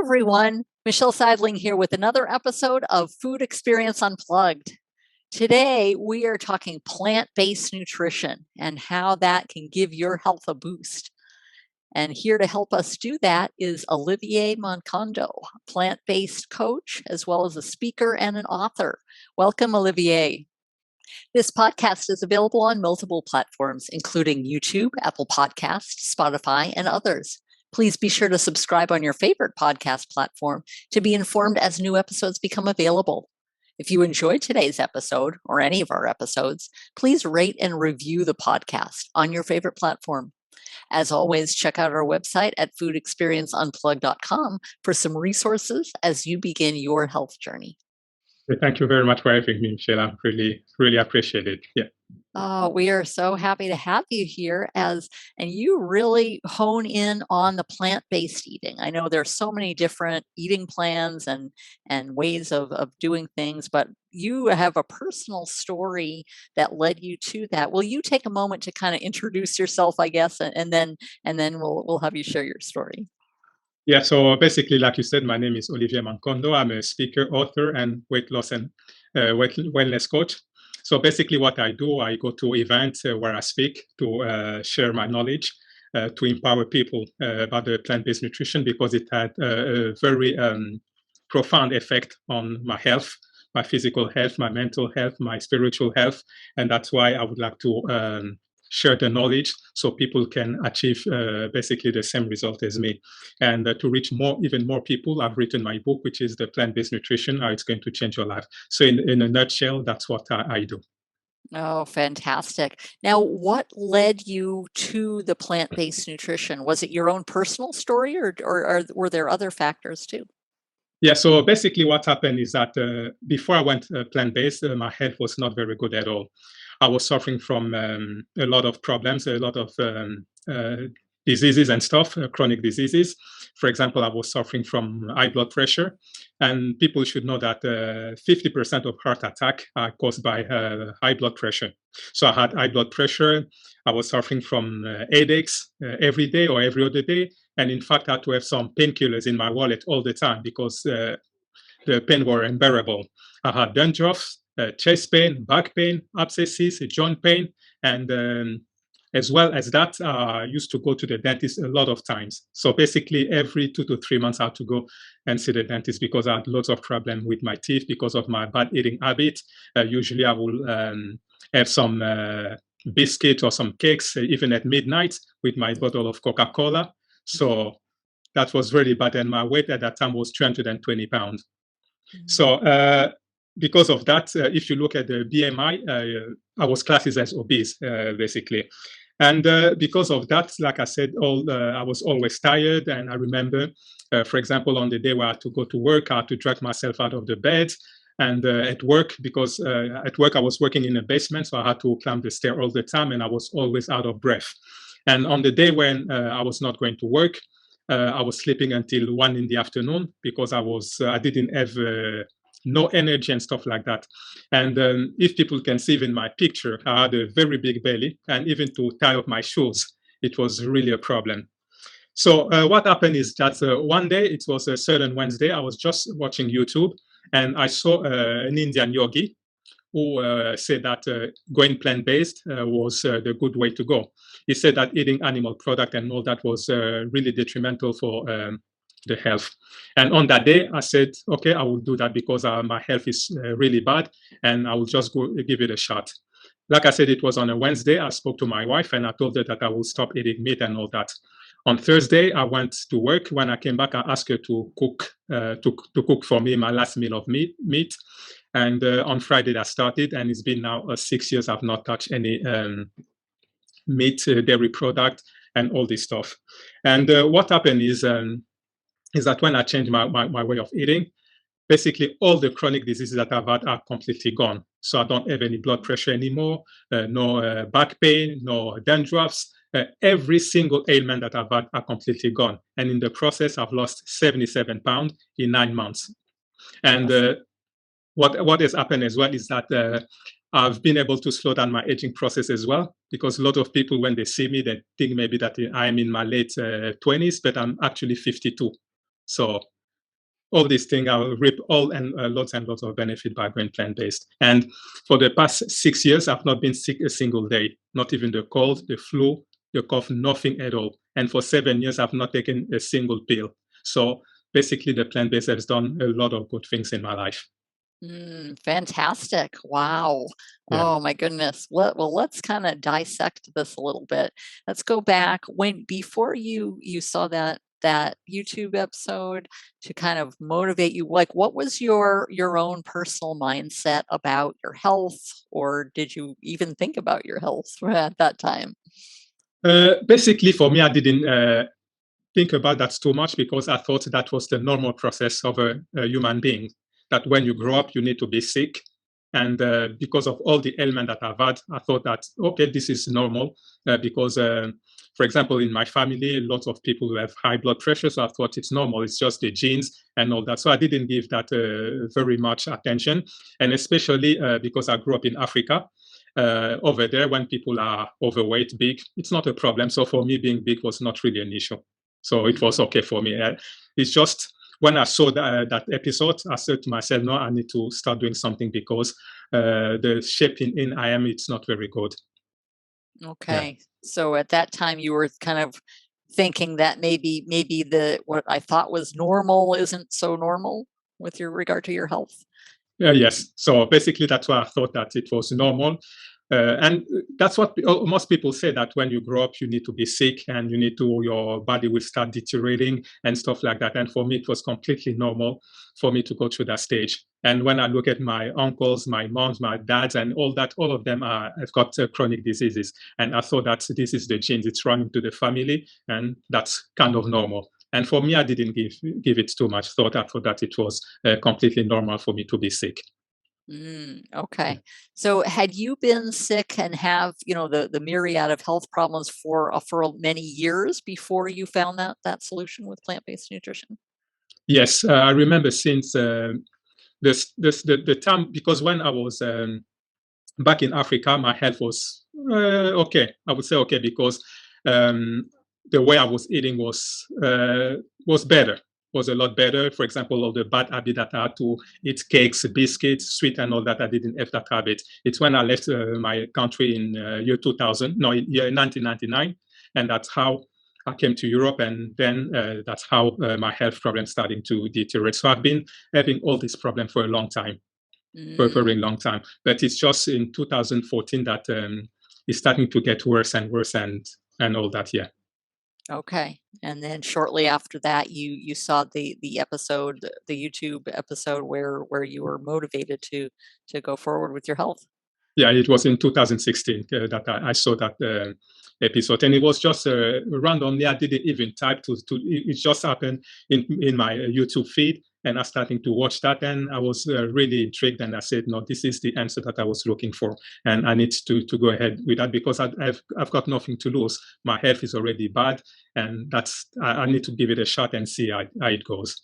everyone. Michelle Seidling here with another episode of Food Experience Unplugged. Today, we are talking plant-based nutrition and how that can give your health a boost. And here to help us do that is Olivier Mankondo, plant-based coach, as well as a speaker and an author. Welcome, Olivier. This podcast is available on multiple platforms, including YouTube, Apple Podcasts, Spotify, and others. Please be sure to subscribe on your favorite podcast platform to be informed as new episodes become available. If you enjoyed today's episode or any of our episodes, please rate and review the podcast on your favorite platform. As always, check out our website at foodexperienceunplugged.com for some resources as you begin your health journey. Thank you very much for having me, Michelle. I really appreciate it. Yeah. Oh, we are so happy to have you here and you really hone in on the plant-based eating. I know there's so many different eating plans and ways of doing things, but you have a personal story that led you to that. Will you take a moment to kind of introduce yourself, I guess, and then we'll have you share your story. Yeah, so basically, like you said, my name is Olivier Mankondo. I'm a speaker, author, and weight loss and wellness coach. So basically what I do, I go to events where I speak to share my knowledge, to empower people about the plant-based nutrition, because it had a very profound effect on my health, my physical health, my mental health, my spiritual health. And that's why I would like to share the knowledge so people can achieve basically the same result as me. And to reach even more people, I've written my book, which is the Plant-Based Nutrition, How It's Going to Change Your Life. So in a nutshell, that's what I do. Oh, fantastic. Now, what led you to the plant-based nutrition? Was it your own personal story or were there other factors too? Yeah, so basically what happened is that before I went plant-based, my health was not very good at all. I was suffering from a lot of problems, a lot of diseases and stuff, chronic diseases. For example, I was suffering from high blood pressure, and people should know that 50% of heart attack are caused by high blood pressure. So I had high blood pressure. I was suffering from headaches every day or every other day. And in fact, I had to have some painkillers in my wallet all the time because the pain were unbearable. I had dandruff, chest pain, back pain, abscesses, joint pain, and as well as that, I used to go to the dentist a lot of times. So basically, every 2 to 3 months, I had to go and see the dentist because I had lots of problems with my teeth because of my bad eating habit. Usually, I will have some biscuit or some cakes, even at midnight, with my bottle of Coca-Cola. So that was really bad. And my weight at that time was 320 pounds. So because of that, if you look at the BMI, I was classed as obese, basically. And because of that, like I said, I was always tired. And I remember, for example, on the day where I had to go to work, I had to drag myself out of the bed. And at work, because at work I was working in a basement, so I had to climb the stair all the time, and I was always out of breath. And on the day when I was not going to work, I was sleeping until 1 in the afternoon because I didn't have no energy and stuff like that. And if people can see in my picture, I had a very big belly, and even to tie up my shoes, it was really a problem. So what happened is that one day, it was a certain Wednesday, I was just watching YouTube, and I saw an Indian yogi who said that going plant-based was the good way to go. He said that eating animal product and all that was really detrimental for the health. And on that day, I said, okay, I will do that because my health is really bad, and I will just go give it a shot. Like I said, it was on a Wednesday. I spoke to my wife and I told her that I will stop eating meat and all that. On Thursday, I went to work. When I came back, I asked her to cook for me my last meal of meat. And on Friday, I started, and it's been now 6 years. I've not touched any meat, dairy product, and all this stuff. And what happened is that when I changed my way of eating, basically all the chronic diseases that I've had are completely gone. So I don't have any blood pressure anymore, no back pain, no dandruffs. Every single ailment that I've had are completely gone. And in the process, I've lost 77 pounds in 9 months. And what has happened as well is that I've been able to slow down my aging process as well, because a lot of people, when they see me, they think maybe that I'm in my late 20s, but I'm actually 52. So all these things, I will reap all and lots of benefit by going plant-based. And for the past 6 years, I've not been sick a single day, not even the cold, the flu, the cough, nothing at all. And for 7 years, I've not taken a single pill. So basically, the plant-based has done a lot of good things in my life. Fantastic. Wow. Yeah. Oh my goodness. Well, let's kind of dissect this a little bit. Let's go back before you saw that YouTube episode to kind of motivate you. Like, what was your own personal mindset about your health, or did you even think about your health at that time? Basically, for me, I didn't think about that too much because I thought that was the normal process of a human being. That when you grow up, you need to be sick. And because of all the ailments that I've had, I thought that, okay, this is normal. Because, for example, in my family, lots of people who have high blood pressure. So I thought it's normal. It's just the genes and all that. So I didn't give that very much attention. And especially because I grew up in Africa. Over there, when people are overweight, big, it's not a problem. So for me, being big was not really an issue. So it was okay for me. It's just when I saw that episode, I said to myself, no, I need to start doing something because the shape in I am, it's not very good. Okay. Yeah. So at that time you were kind of thinking that maybe what I thought was normal isn't so normal with your regard to your health. Yes. So basically, that's why I thought that it was normal. And that's what most people say, that when you grow up, you need to be sick and your body will start deteriorating and stuff like that. And for me, it was completely normal for me to go through that stage. And when I look at my uncles, my moms, my dads, and all that, all of them have got chronic diseases. And I thought that this is the genes, it's running to the family, and that's kind of normal. And for me, I didn't give it too much thought. I thought that it was completely normal for me to be sick. Okay. So had you been sick and have, the myriad of health problems for many years before you found that solution with plant-based nutrition? Yes, I remember since the time, because when I was back in Africa, my health was okay. I would say okay because um, the way I was eating was better, was a lot better. For example, all the bad habit that I had to eat cakes, biscuits, sweet, and all that, I didn't have that habit. It's when I left my country in year 2000, no, in year 1999, and that's how I came to Europe, and then that's how my health problems starting to deteriorate. So I've been having all these problems for a long time, for a very long time. But it's just in 2014 that it's starting to get worse and worse and all that. Yeah. Okay. And then shortly after that, you saw the episode, the YouTube episode where you were motivated to go forward with your health. Yeah, it was in 2016 that I saw that episode, and it was just randomly. I didn't even type to. It just happened in my YouTube feed, and I started to watch that, and I was really intrigued, and I said, no, this is the answer that I was looking for, and I need to go ahead with that because I've got nothing to lose. My health is already bad, and I need to give it a shot and see how it goes.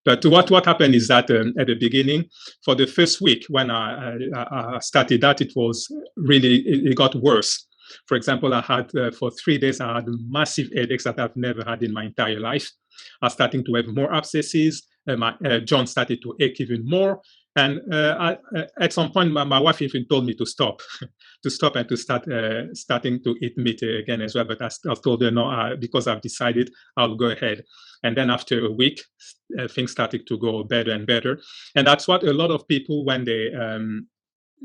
But what happened is that at the beginning, for the first week when I started that, it was really, it got worse. For example, I had for 3 days, I had massive headaches that I've never had in my entire life. I was starting to have more abscesses. My joint started to ache even more. And at some point, my wife even told me to stop, to stop and to starting to eat meat again as well. But I told her no, because I've decided I'll go ahead. And then after a week, things started to go better and better. And that's what a lot of people, when they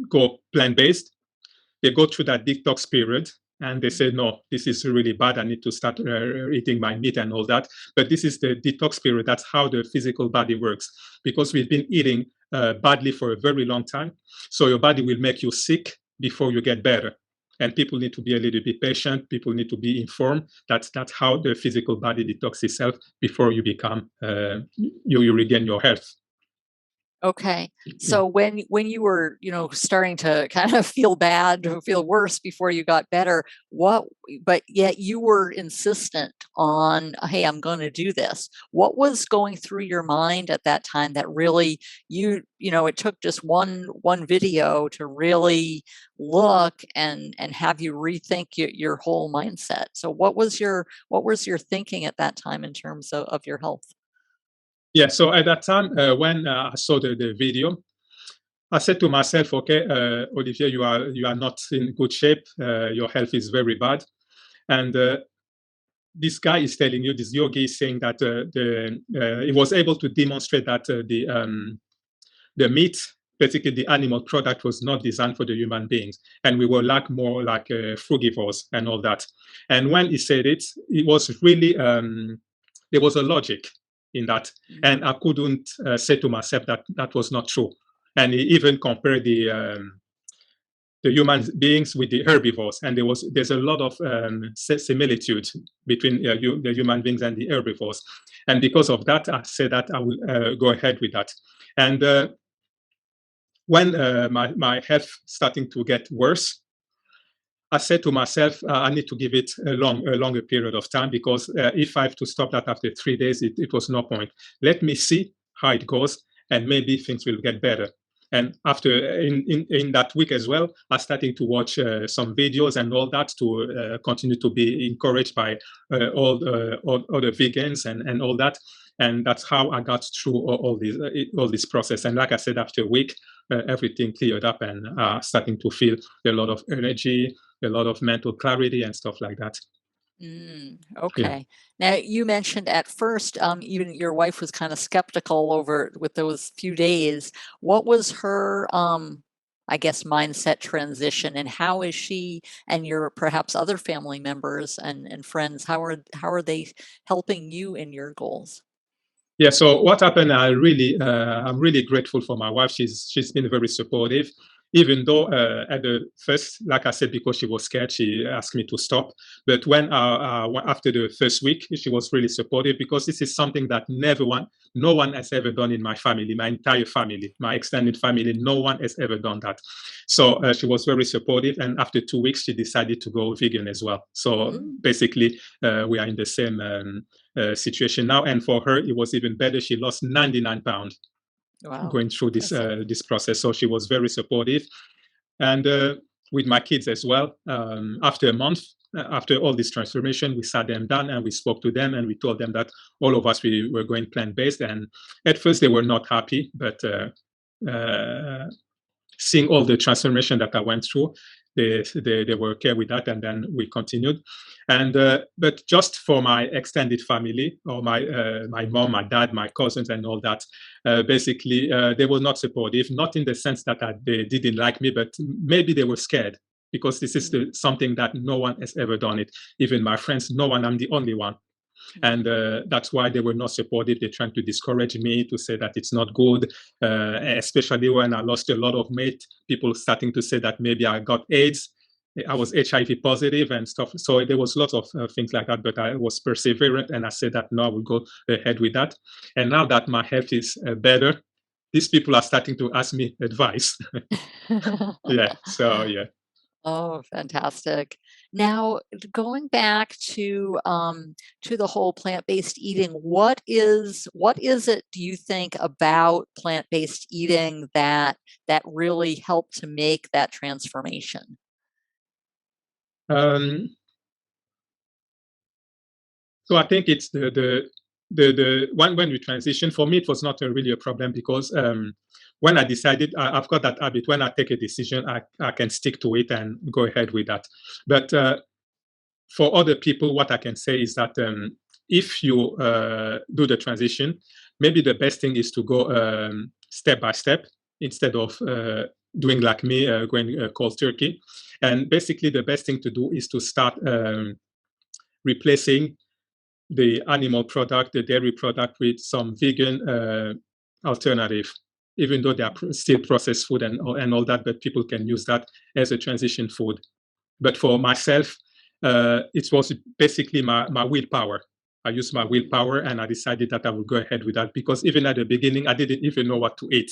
go plant-based, they go through that detox period and they say, no, this is really bad. I need to start eating my meat and all that. But this is the detox period. That's how the physical body works, because we've been eating badly for a very long time. So your body will make you sick before you get better. And people need to be a little bit patient. People need to be informed. That's how the physical body detox itself before you become, you regain your health. Okay. So when you were, starting to kind of feel bad, or feel worse before you got better, but yet you were insistent on, hey, I'm going to do this. What was going through your mind at that time that really it took just one video to really look and have you rethink your whole mindset. So what was your thinking at that time in terms of your health? Yeah, so at that time, when I saw the video, I said to myself, okay, Olivier, you are not in good shape. Your health is very bad, and this guy is telling you, this yogi is saying that he was able to demonstrate that the meat, particularly the animal product, was not designed for the human beings, and we were like more like frugivores and all that. And when he said it, it was really there was a logic in that, and I couldn't say to myself that that was not true. And he even compared the human beings with the herbivores, and there's a lot of similitude between the human beings and the herbivores, and because of that, I said that I will go ahead with that. And when my health starting to get worse, I said to myself, I need to give it a longer period of time, because if I have to stop that after 3 days, it was no point. Let me see how it goes, and maybe things will get better. And after in that week as well, I started to watch some videos and all that to continue to be encouraged by all the vegans and all that. And that's how I got through all this process. And like I said, after a week, everything cleared up, and starting to feel a lot of energy, a lot of mental clarity and stuff like that. Okay. Now, you mentioned at first, even your wife was kind of skeptical over with those few days. What was her, I guess, mindset transition, and how is she and your perhaps other family members and friends, how are they helping you in your goals? Yeah. So what happened? I'm really grateful for my wife. She's been very supportive, even though at the first, like I said, because she was scared, she asked me to stop. But when after the first week, she was really supportive, because this is something that no one has ever done in my family, my entire family, my extended family. No one has ever done that. So she was very supportive. And after 2 weeks, she decided to go vegan as well. So basically, we are in the same situation now. And for her, it was even better. She lost 99 pounds going through this process. So she was very supportive. And with my kids as well, after a month, after all this transformation, we sat them down and we spoke to them, and we told them that all of us, we were going plant-based. And at first they were not happy, but seeing all the transformation that I went through, they were okay with that, and then we continued. And but just for my extended family, or my mom, my dad, my cousins, and all that, basically they were not supportive. Not in the sense that they didn't like me, but maybe they were scared, because this is something that no one has ever done it. Even my friends, no one. I'm the only one. And that's why they were not supportive. They're trying to discourage me, to say that it's not good, especially when I lost a lot of weight. People starting to say that maybe I got AIDS, I was HIV positive and stuff. So there was lots of things like that, but I was perseverant, and I said that no, I will go ahead with that. And now that my health is better, these people are starting to ask me advice. Yeah. So yeah. Oh, fantastic. Now, going back to the whole plant-based eating, what is it, do you think, about plant-based eating that really helped to make that transformation? So I think it's the one. When we transition, for me, it was not really a problem, because when I decided, I've got that habit. When I take a decision, I can stick to it and go ahead with that. But for other people, what I can say is that if you do the transition, maybe the best thing is to go step by step, instead of doing like me, going cold turkey. And basically, the best thing to do is to start replacing the animal product, the dairy product, with some vegan alternative, even though they are still processed food and all that, but people can use that as a transition food. But for myself, it was basically my willpower. I used my willpower, and I decided that I would go ahead with that, because even at the beginning, I didn't even know what to eat.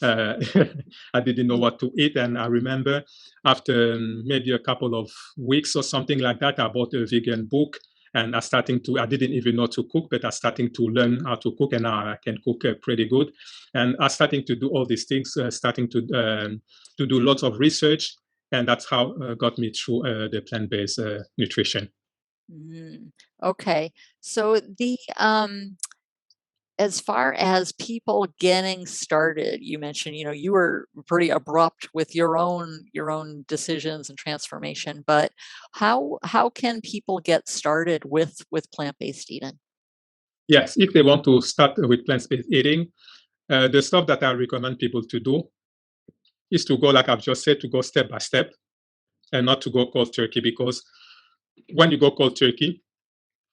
I didn't know what to eat. And I remember after maybe a couple of weeks or something like that, I bought a vegan book, and I didn't even know to cook, but I starting to learn how to cook, and now I can cook pretty good. And I starting to do all these things, starting to do lots of research, and that's how got me through the plant-based nutrition. Okay. So as far as people getting started, you mentioned, you were pretty abrupt with your own decisions and transformation, but how can people get started with plant-based eating? Yes, if they want to start with plant-based eating, the stuff that I recommend people to do is to go, like I've just said, to go step by step and not to go cold turkey, because when you go cold turkey,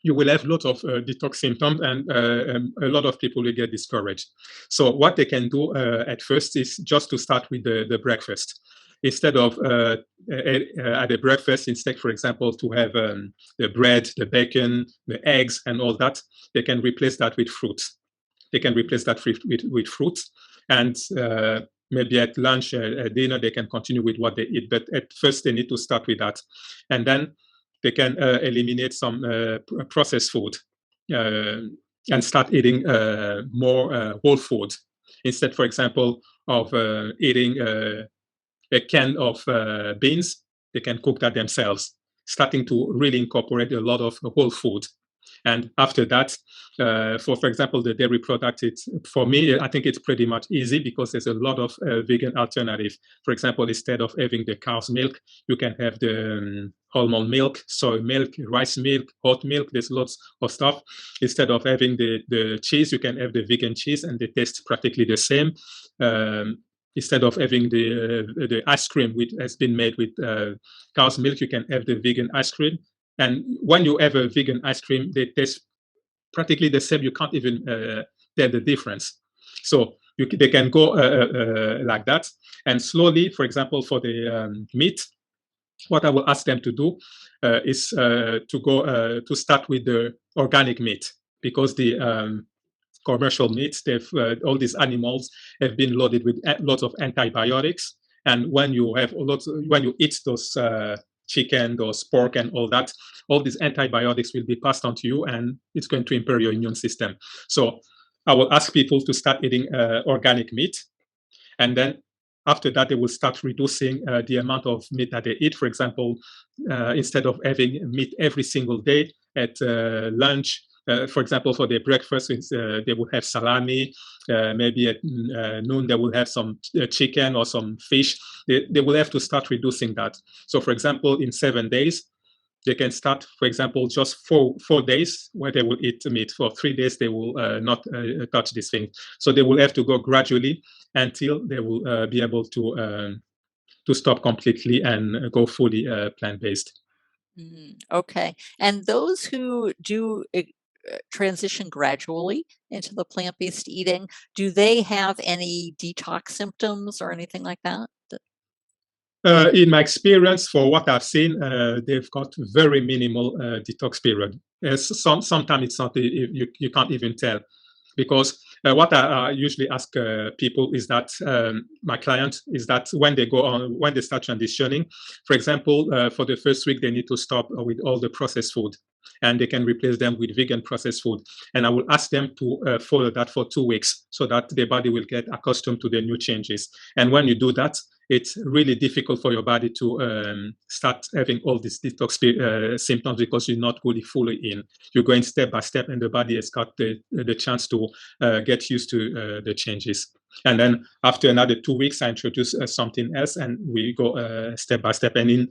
you will have lots of detox symptoms, and a lot of people will get discouraged. So what they can do at first is just to start with the breakfast. Instead of at the breakfast, instead, for example, to have the bread, the bacon, the eggs, and all that, they can replace that with fruits. They can replace that with fruits. And maybe at lunch, at dinner, they can continue with what they eat. But at first, they need to start with that. And then they can eliminate some processed food and start eating more whole food. Instead, for example, of eating a can of beans, they can cook that themselves, starting to really incorporate a lot of whole food. And after that, for example, the dairy product, for me, I think it's pretty much easy because there's a lot of vegan alternative. For example, instead of having the cow's milk, you can have the almond milk, soy milk, rice milk, oat milk. There's lots of stuff. Instead of having the cheese, you can have the vegan cheese, and they taste practically the same. Instead of having the ice cream which has been made with cow's milk, you can have the vegan ice cream. And when you have a vegan ice cream, they taste practically the same. You can't even tell the difference. So they can go like that. And slowly, for example, for the meat, what I will ask them to do is to start with the organic meat, because the commercial meats, all these animals have been loaded with lots of antibiotics. And when you eat those chicken, those pork, and all that, all these antibiotics will be passed on to you, and it's going to impair your immune system. So I will ask people to start eating organic meat, and then after that, they will start reducing the amount of meat that they eat. For example, instead of having meat every single day at lunch, for example, for their breakfast, they will have salami. Maybe at noon, they will have some chicken or some fish. They will have to start reducing that. So, for example, in 7 days, they can start, for example, just 4 days where they will eat meat. For 3 days, they will not touch this thing. So they will have to go gradually until they will be able to stop completely and go fully plant-based. Okay. And those who do transition gradually into the plant-based eating, do they have any detox symptoms or anything like that? In my experience, for what I've seen, they've got very minimal detox period. Sometimes it's not, you can't even tell, because what I usually ask people is that my client is that when they start transitioning, for example, for the first week, they need to stop with all the processed food, and they can replace them with vegan processed food. And I will ask them to follow that for 2 weeks so that their body will get accustomed to the new changes. And when you do that, it's really difficult for your body to start having all these detox symptoms, because you're not fully in. You're going step by step, and the body has got the chance to get used to the changes. And then after another 2 weeks, I introduce something else, and we go step by step. And in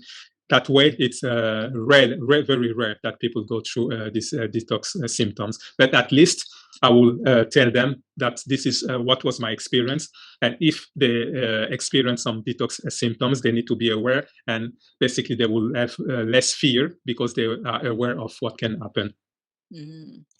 that way, it's rare, very rare that people go through these detox symptoms. But at least I will tell them that this is what was my experience. And if they experience some detox symptoms, they need to be aware. And basically, they will have less fear because they are aware of what can happen.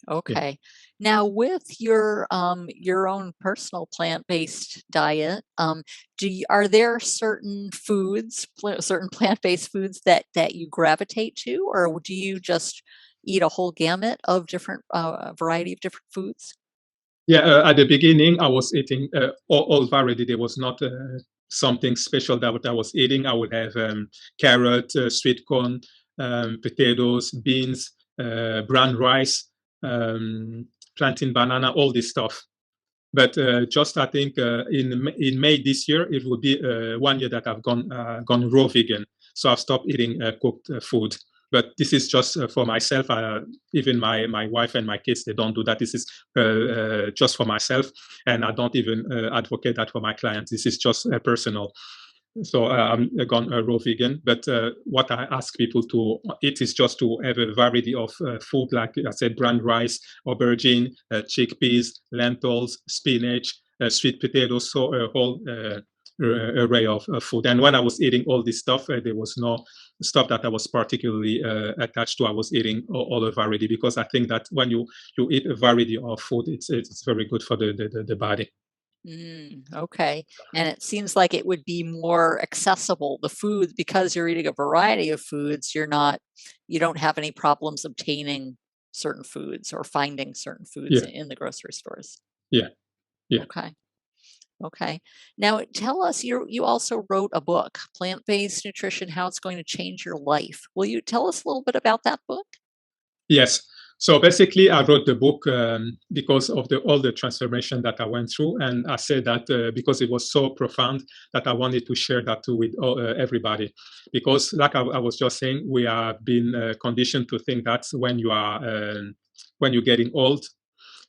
Okay. Yeah. Now, with your own personal plant-based diet, are there certain foods, certain plant-based foods that you gravitate to, or do you just eat a whole gamut of different variety of different foods? Yeah, at the beginning, I was eating all variety. There was not something special that I was eating. I would have carrot, sweet corn, potatoes, beans, brown rice, plantain banana, all this stuff. But just I think in May this year, it will be 1 year that I've gone raw vegan. So I've stopped eating cooked food. But this is just for myself. Even my wife and my kids, they don't do that. This is just for myself, and I don't even advocate that for my clients. This is just personal. So I'm gone raw vegan, but what I ask people to eat is just to have a variety of food, like I said, brown rice, aubergine, chickpeas, lentils, spinach, sweet potatoes, so a whole array of food. And when I was eating all this stuff, there was no stuff that I was particularly attached to. I was eating all the variety, because I think that when you eat a variety of food, it's very good for the body. Okay. And it seems like it would be more accessible, the food, because you're eating a variety of foods, you don't have any problems obtaining certain foods or finding certain foods in the grocery stores. Yeah. Okay. Now tell us, you also wrote a book, Plant-Based Nutrition, How It's Going to Change Your Life. Will you tell us a little bit about that book? Yes. So basically, I wrote the book because of all the transformation that I went through, and I said that because it was so profound that I wanted to share that with everybody. Because, like I was just saying, we are being conditioned to think that when you're getting old,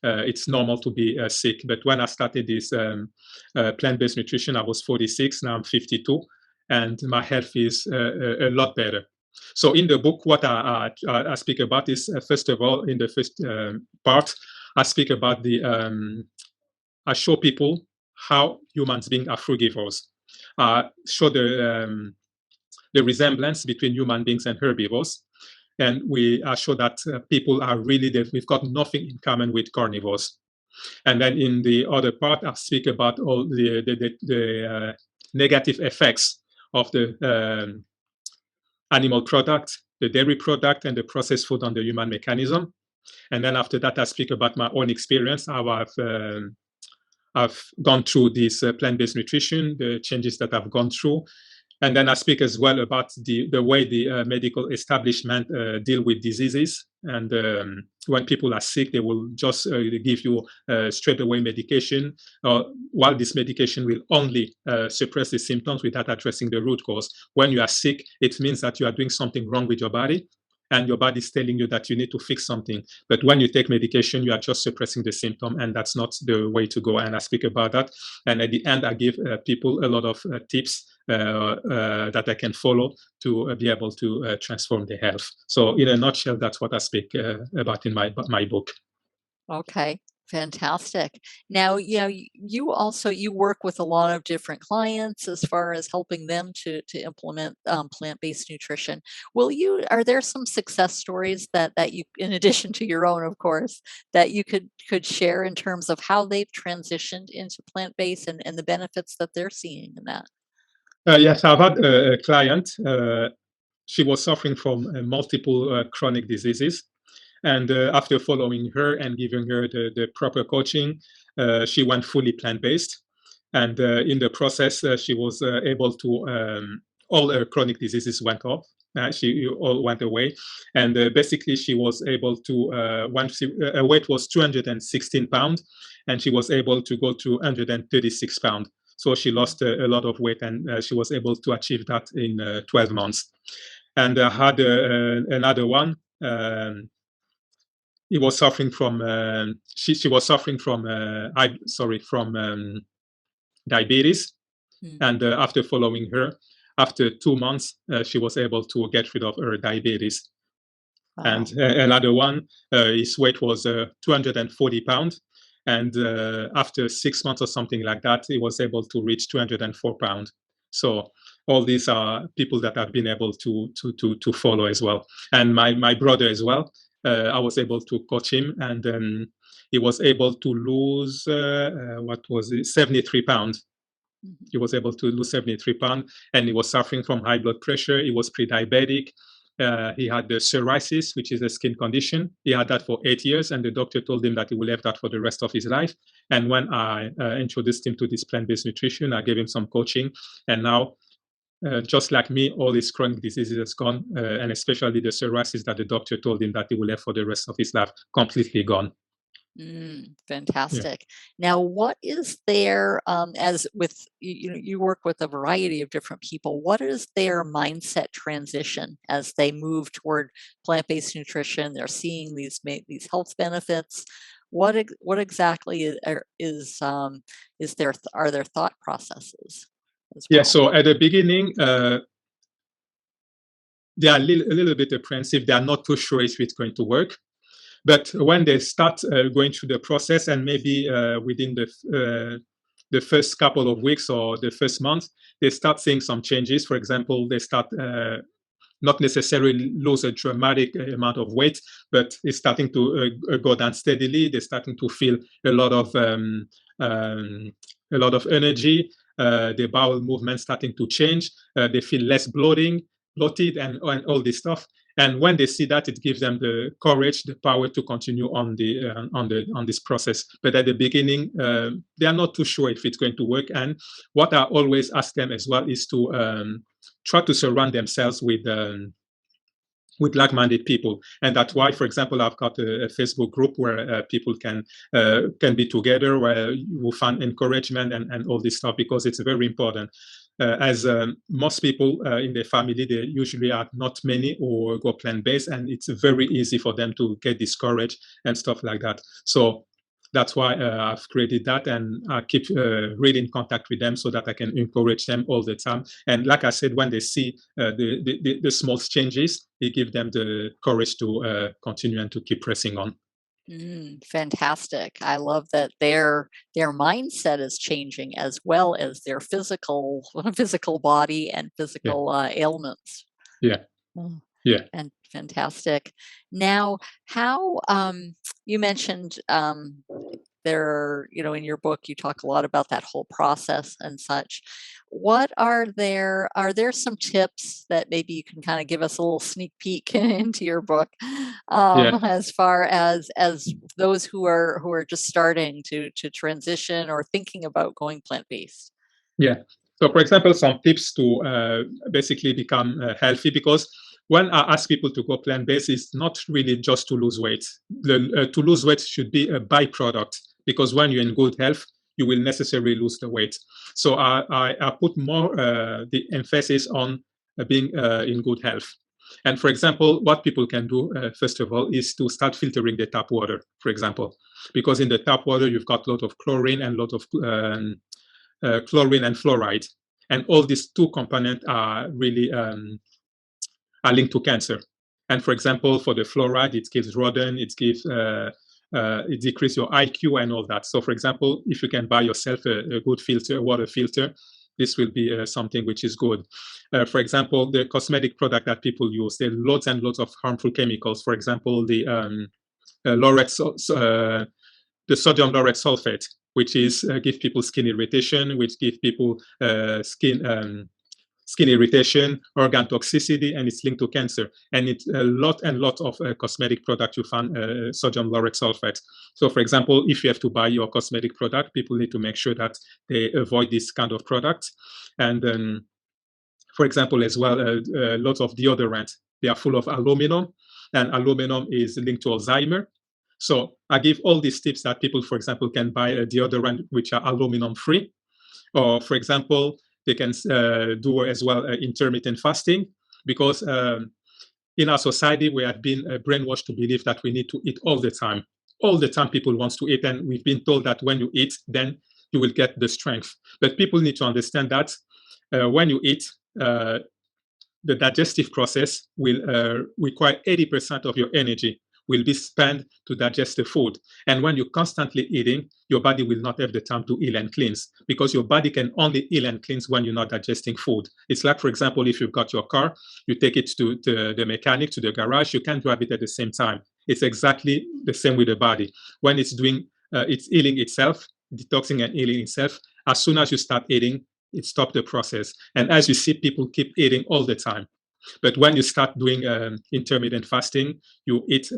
it's normal to be sick. But when I started this plant-based nutrition, I was 46. Now I'm 52, and my health is a lot better. So in the book, what I speak about is, first of all, in the first part, I speak about I show people how human beings are frugivores. Show the resemblance between human beings and herbivores. And I show that people are we've got nothing in common with carnivores. And then in the other part, I speak about all the negative effects of the animal product, the dairy product, and the processed food on the human mechanism. And then after that, I speak about my own experience, how I've gone through this plant-based nutrition, the changes that I've gone through. And then I speak as well about the way the medical establishment deal with diseases. And when people are sick, they will just give you straight away medication, while this medication will only suppress the symptoms without addressing the root cause. When you are sick, it means that you are doing something wrong with your body, and your body is telling you that you need to fix something. But when you take medication, you are just suppressing the symptom, and that's not the way to go. And I speak about that. And at the end, I give people a lot of tips that I can follow to be able to transform their health. So in a nutshell, that's what I speak about in my book. Okay. Fantastic. Now, you also work with a lot of different clients as far as helping them to implement plant-based nutrition. Are there some success stories that you, in addition to your own, of course, that you could share in terms of how they've transitioned into plant-based and the benefits that they're seeing in that? Yes, I've had a client. She was suffering from multiple chronic diseases. And after following her and giving her the proper coaching, she went fully plant-based. And in the process, she was able to, all her chronic diseases went off. She all went away. And basically, she was able to, once her weight was 216 pounds, and she was able to go to 136 pounds. So she lost a lot of weight, and she was able to achieve that in 12 months. And I had another one. He was suffering from she was suffering from diabetes. And after following her, after 2 months, she was able to get rid of her diabetes. Wow. And another one, his weight was 240 pounds. And after 6 months or something like that, he was able to reach 204 pounds. So all these are people that I've been able to follow as well. And my brother as well, I was able to coach him, and he was able to lose, 73 pounds. He was able to lose 73 pounds, and he was suffering from high blood pressure. He was pre-diabetic. He had the psoriasis, which is a skin condition. He had that for 8 years, and the doctor told him that he will have that for the rest of his life. And when I introduced him to this plant-based nutrition, I gave him some coaching, and now, just like me, all his chronic diseases has gone, and especially the psoriasis that the doctor told him that he will have for the rest of his life, completely gone. Fantastic. Now, what is their as with you work with a variety of different people? What is their mindset transition as they move toward plant-based nutrition? They're seeing these health benefits. What exactly is their are their thought processes as Yeah, well? so at the beginning, they are a little bit apprehensive. They are not too sure if it's going to work. But when they start going through the process, and maybe within the first couple of weeks or the first month, they start seeing some changes. For example, they start not necessarily lose a dramatic amount of weight, but it's starting to go down steadily. They're starting to feel a lot of energy. The bowel movement starting to change. They feel less bloated, and all this stuff. And when they see that, it gives them the courage, the power to continue on this process. But at the beginning, they are not too sure if it's going to work. And what I always ask them as well is to try to surround themselves with like-minded people. And that's why, for example, I've got a Facebook group where people can be together, where you will find encouragement and all this stuff, because it's very important. As most people in their family, they usually are not many or go plant-based, and it's very easy for them to get discouraged and stuff like that. So that's why I've created that, and I keep really in contact with them so that I can encourage them all the time. And like I said, when they see the small changes, it gives them the courage to continue and to keep pressing on. Fantastic. I love that their mindset is changing as well as their physical body and physical ailments. Yeah. Oh, Yeah. and fantastic. Now, how you mentioned there, in your book, you talk a lot about that whole process and such. What are there some tips that maybe you can kind of give us a little sneak peek into your book, as far as those who are just starting to transition or thinking about going plant-based? Yeah. So, for example, some tips to basically become healthy, because when I ask people to go plant-based, it's not really just to lose weight. To lose weight should be a byproduct, because when you're in good health, you will necessarily lose the weight. So I put more the emphasis on being in good health. And for example, what people can do, first of all, is to start filtering the tap water, for example, because in the tap water, you've got a lot of chlorine and a lot of chlorine and fluoride. And all these two components are really are linked to cancer. And for example, for the fluoride, it gives rodent, it decreases your IQ and all that. So for example, if you can buy yourself a good filter, a water filter, this will be something which is good. For example, the cosmetic product that people use, there are lots and lots of harmful chemicals. For example, the sodium lauryl sulfate, which is give people skin irritation, which give people skin irritation, organ toxicity, and it's linked to cancer. And it's a lot of cosmetic products you find sodium lauryl sulfate. So, for example, if you have to buy your cosmetic product, people need to make sure that they avoid this kind of product. And then, for example, as well, lots of deodorants, they are full of aluminum, and aluminum is linked to Alzheimer. So I give all these tips that people, for example, can buy a deodorant which are aluminum free, or for example, they can do as well intermittent fasting, because in our society we have been brainwashed to believe that we need to eat all the time. All the time people want to eat, and we've been told that when you eat, then you will get the strength. But people need to understand that when you eat, the digestive process will require 80% of your energy will be spent to digest the food. And when you're constantly eating, your body will not have the time to heal and cleanse, because your body can only heal and cleanse when you're not digesting food. It's like, for example, if you've got your car, you take it to the mechanic, to the garage, you can't drive it at the same time. It's exactly the same with the body. When it's doing, it's healing itself, detoxing and healing itself, as soon as you start eating, it stops the process. And as you see, people keep eating all the time. But when you start doing intermittent fasting, you eat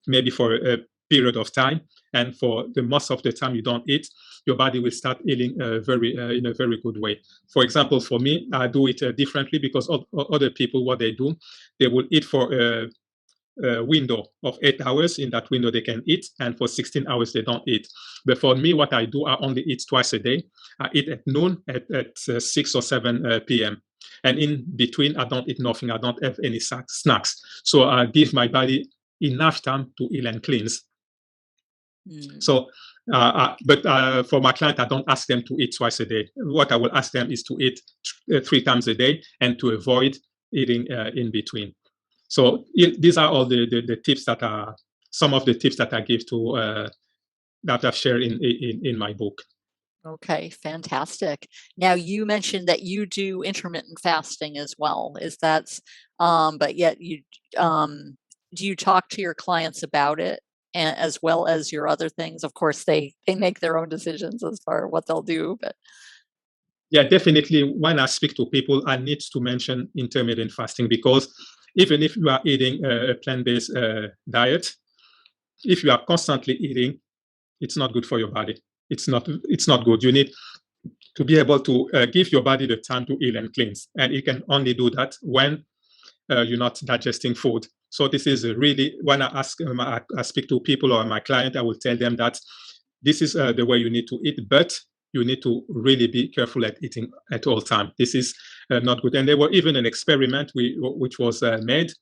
maybe for a period of time, and for the most of the time you don't eat, your body will start healing in a very good way. For example, for me, I do it differently, because other people, what they do, they will eat for window of 8 hours. In that window, they can eat, and for 16 hours, they don't eat. But for me, what I do, I only eat twice a day. I eat at noon, at 6 or 7 p.m. And in between, I don't eat nothing. I don't have any snacks. So I give my body enough time to heal and cleanse. So, but for my client, I don't ask them to eat twice a day. What I will ask them is to eat 3 times a day and to avoid eating in between. So these are all the tips that are some of the tips that I give to that I've shared in my book. Okay, fantastic. Now you mentioned that you do intermittent fasting as well. Is that, but yet you, do you talk to your clients about it as well as your other things? Of course, they make their own decisions as far as what they'll do, but. Yeah, definitely. When I speak to people, I need to mention intermittent fasting, because even if you are eating a plant-based diet, if you are constantly eating, it's not good for your body. It's not good. You need to be able to give your body the time to heal and cleanse. And you can only do that when you're not digesting food. So this is really, when I speak to people or my client, I will tell them that this is the way you need to eat, but you need to really be careful at eating at all time. This is not good. And there were even an experiment which was made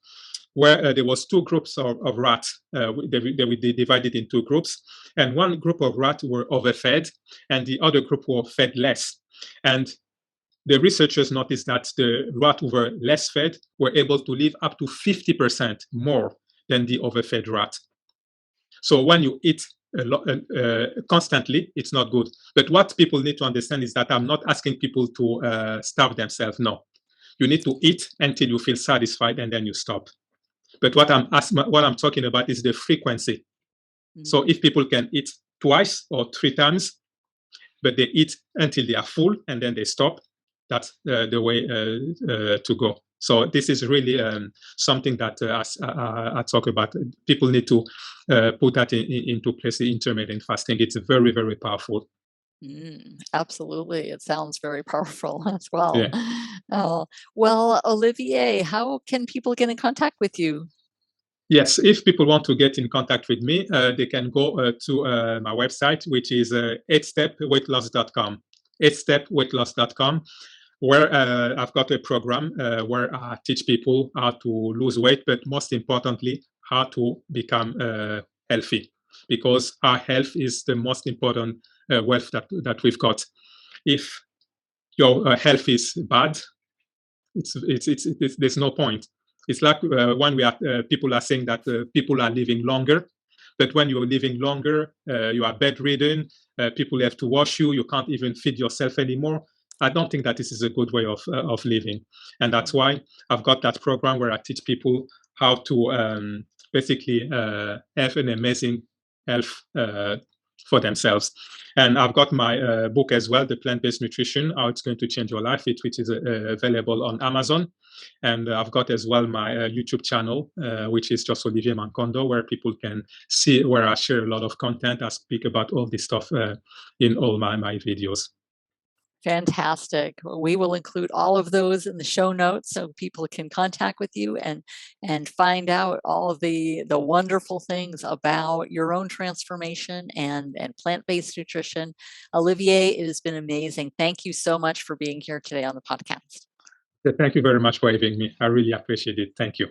where there was 2 groups of rats. They divided in 2 groups, and one group of rats were overfed, and the other group were fed less. And the researchers noticed that the rats who were less fed were able to live up to 50% more than the overfed rat. So when you eat constantly, it's not good. But what people need to understand is that I'm not asking people to starve themselves. No, you need to eat until you feel satisfied, and then you stop. But what I'm talking about is the frequency. So if people can eat twice or 3 times, but they eat until they are full and then they stop, that's the way to go. So this is really something that I talk about. People need to put that into place, the intermittent fasting. It's very, very powerful. Absolutely. It sounds very powerful as well. Yeah. Oh, well, Olivier, how can people get in contact with you? Yes, if people want to get in contact with me, they can go to my website, which is 8stepweightloss.com, 8stepweightloss.com, where I've got a program where I teach people how to lose weight, but most importantly, how to become healthy, because our health is the most important wealth that we've got. If your health is bad, there's no point. It's like when people are saying that people are living longer, but when you're living longer, you are bedridden, people have to wash you, you can't even feed yourself anymore. I don't think that this is a good way of living. And that's why I've got that program where I teach people how to basically have an amazing health for themselves. And I've got my book as well, The Plant-Based Nutrition, How It's Going to Change Your Life, which is available on Amazon. And I've got as well my YouTube channel, which is just Olivier Mankondo, where people can see where I share a lot of content. I speak about all this stuff in all my videos. Fantastic. We will include all of those in the show notes so people can contact with you and find out all of the wonderful things about your own transformation and plant-based nutrition. Olivier, it has been amazing. Thank you so much for being here today on the podcast. Thank you very much for having me. I really appreciate it. Thank you.